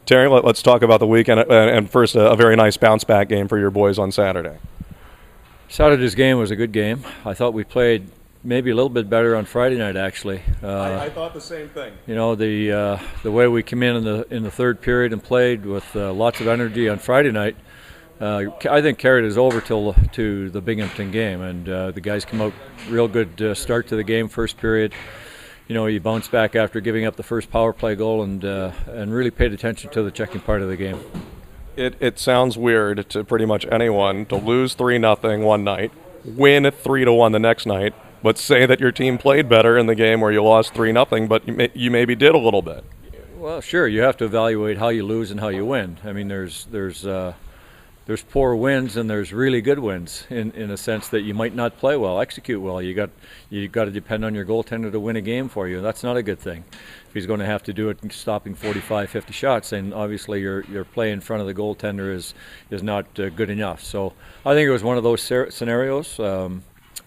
Terry, let's talk about the weekend, and first a very nice bounce-back game for your boys on Saturday. Saturday's game was a good game. I thought we played maybe a little bit better on Friday night, actually. I thought the same thing. You know, the way we came in the third period and played with lots of energy on Friday night, I think carried us over to the Binghamton game, and the guys come out real good start to the game, first period. You know, you bounce back after giving up the first power play goal and really paid attention to the checking part of the game. It sounds weird to pretty much anyone to lose 3-0 one night, win 3-1 the next night, but say that your team played better in the game where you lost 3-0, but you maybe did a little bit. Well, sure, you have to evaluate how you lose and how you win. I mean, there's poor wins and there's really good wins in a sense that you might not play well, execute well. You got to depend on your goaltender to win a game for you. That's not a good thing. If he's going to have to do it stopping 45, 50 shots, then obviously your play in front of the goaltender is not good enough. So I think it was one of those scenarios.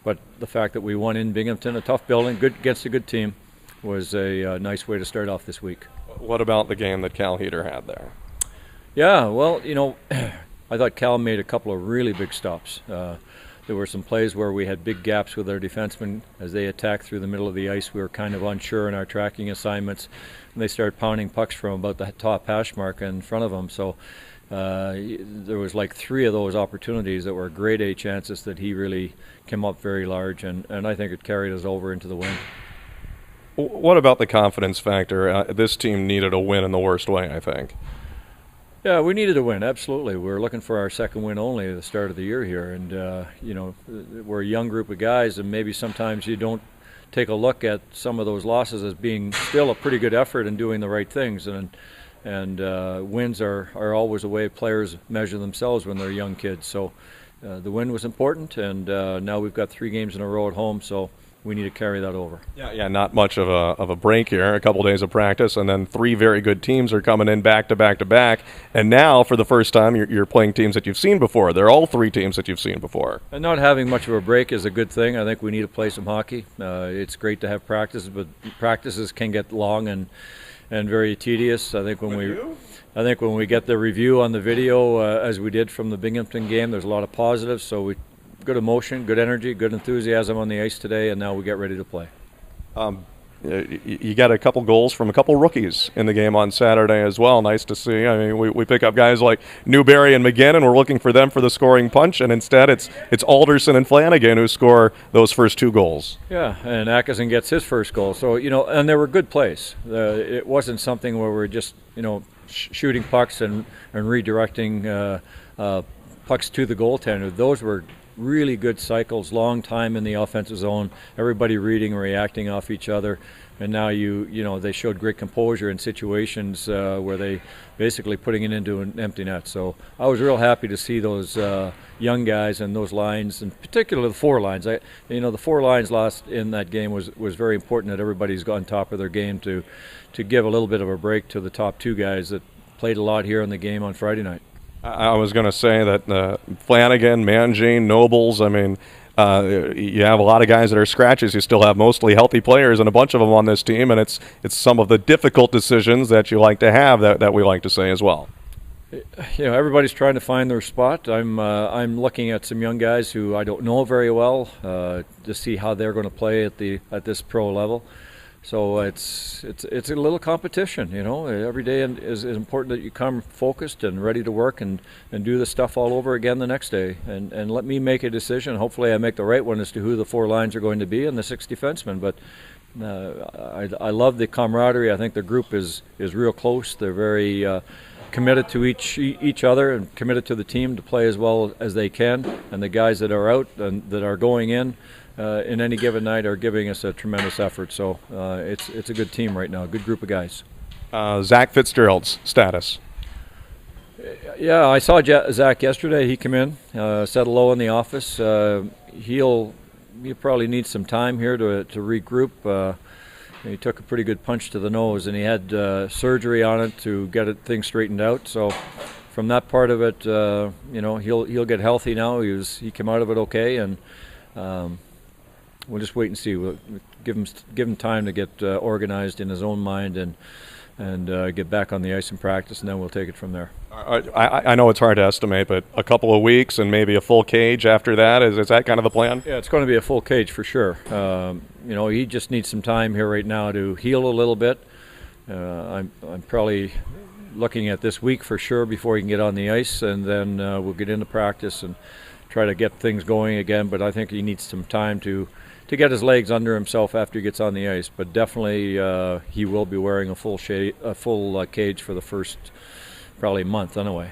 But the fact that we won in Binghamton, a tough building, good against a good team, was a nice way to start off this week. What about the game that Cal Heater had there? Yeah, well, you know, I thought Cal made a couple of really big stops. There were some plays where we had big gaps with our defensemen. As they attacked through the middle of the ice, we were kind of unsure in our tracking assignments, and they started pounding pucks from about the top hash mark in front of them. So there was like 3 of those opportunities that were grade A chances that he really came up very large, and I think it carried us over into the win. What about the confidence factor? This team needed a win in the worst way, I think. Yeah, we needed a win, absolutely. We were looking for our second win only at the start of the year here, and you know, we're a young group of guys, and maybe sometimes you don't take a look at some of those losses as being still a pretty good effort in doing the right things, and wins are always a way players measure themselves when they're young kids. So the win was important, and now we've got 3 games in a row at home, so we need to carry that over. Yeah, not much of a break here. A couple days of practice, and then 3 very good teams are coming in back to back to back. And now, for the first time, you're playing teams that you've seen before. They're all 3 teams that you've seen before. And not having much of a break is a good thing. I think we need to play some hockey. It's great to have practices, but practices can get long and very tedious. I think when we get the review on the video, as we did from the Binghamton game, there's a lot of positives. So good emotion, good energy, good enthusiasm on the ice today, and now we get ready to play. You got a couple goals from a couple rookies in the game on Saturday as well. Nice to see. I mean, we pick up guys like Newberry and McGinn, and we're looking for them for the scoring punch, and instead it's Alderson and Flanagan who score those first 2 goals. Yeah, and Atkinson gets his first goal. So, you know, and they were good plays. It wasn't something where we're just, you know, shooting pucks and redirecting pucks to the goaltender. Those were really good cycles, long time in the offensive zone, everybody reading and reacting off each other, and now you know they showed great composure in situations where they basically putting it into an empty net. So I was real happy to see those young guys and those lines, and particularly the 4 lines. The 4 lines lost in that game was very important, that everybody's on top of their game to give a little bit of a break to the top 2 guys that played a lot here in the game on Friday night. I was going to say that Flanagan, Mangine, Nobles, I mean, you have a lot of guys that are scratches. You still have mostly healthy players and a bunch of them on this team, and it's some of the difficult decisions that you like to have that we like to say as well. You know, everybody's trying to find their spot. I'm looking at some young guys who I don't know very well to see how they're going to play at this pro level. So it's a little competition, you know. Every day is important that you come focused and ready to work and do the stuff all over again the next day. And let me make a decision. Hopefully I make the right one as to who the 4 lines are going to be and the 6 defensemen. But I love the camaraderie. I think the group is real close. They're very committed to each other and committed to the team to play as well as they can. And the guys that are out and that are going in any given night are giving us a tremendous effort. So it's a good team right now, a good group of guys. Zack FitzGerald's status. Yeah, I saw Zack yesterday. He came in, said hello in the office. He'll probably need some time here to regroup. He took a pretty good punch to the nose, and he had surgery on it to get things straightened out. So from that part of it, he'll get healthy now. He came out of it okay, and we'll just wait and see. We'll give him time to get organized in his own mind and get back on the ice and practice, and then we'll take it from there. I know it's hard to estimate, but a couple of weeks and maybe a full cage after that, is that kind of the plan? Yeah, it's going to be a full cage for sure. He just needs some time here right now to heal a little bit. I'm probably looking at this week for sure before he can get on the ice, and then we'll get into practice and try to get things going again. But I think he needs some time to get his legs under himself after he gets on the ice. But definitely he will be wearing a full cage for the first probably month anyway.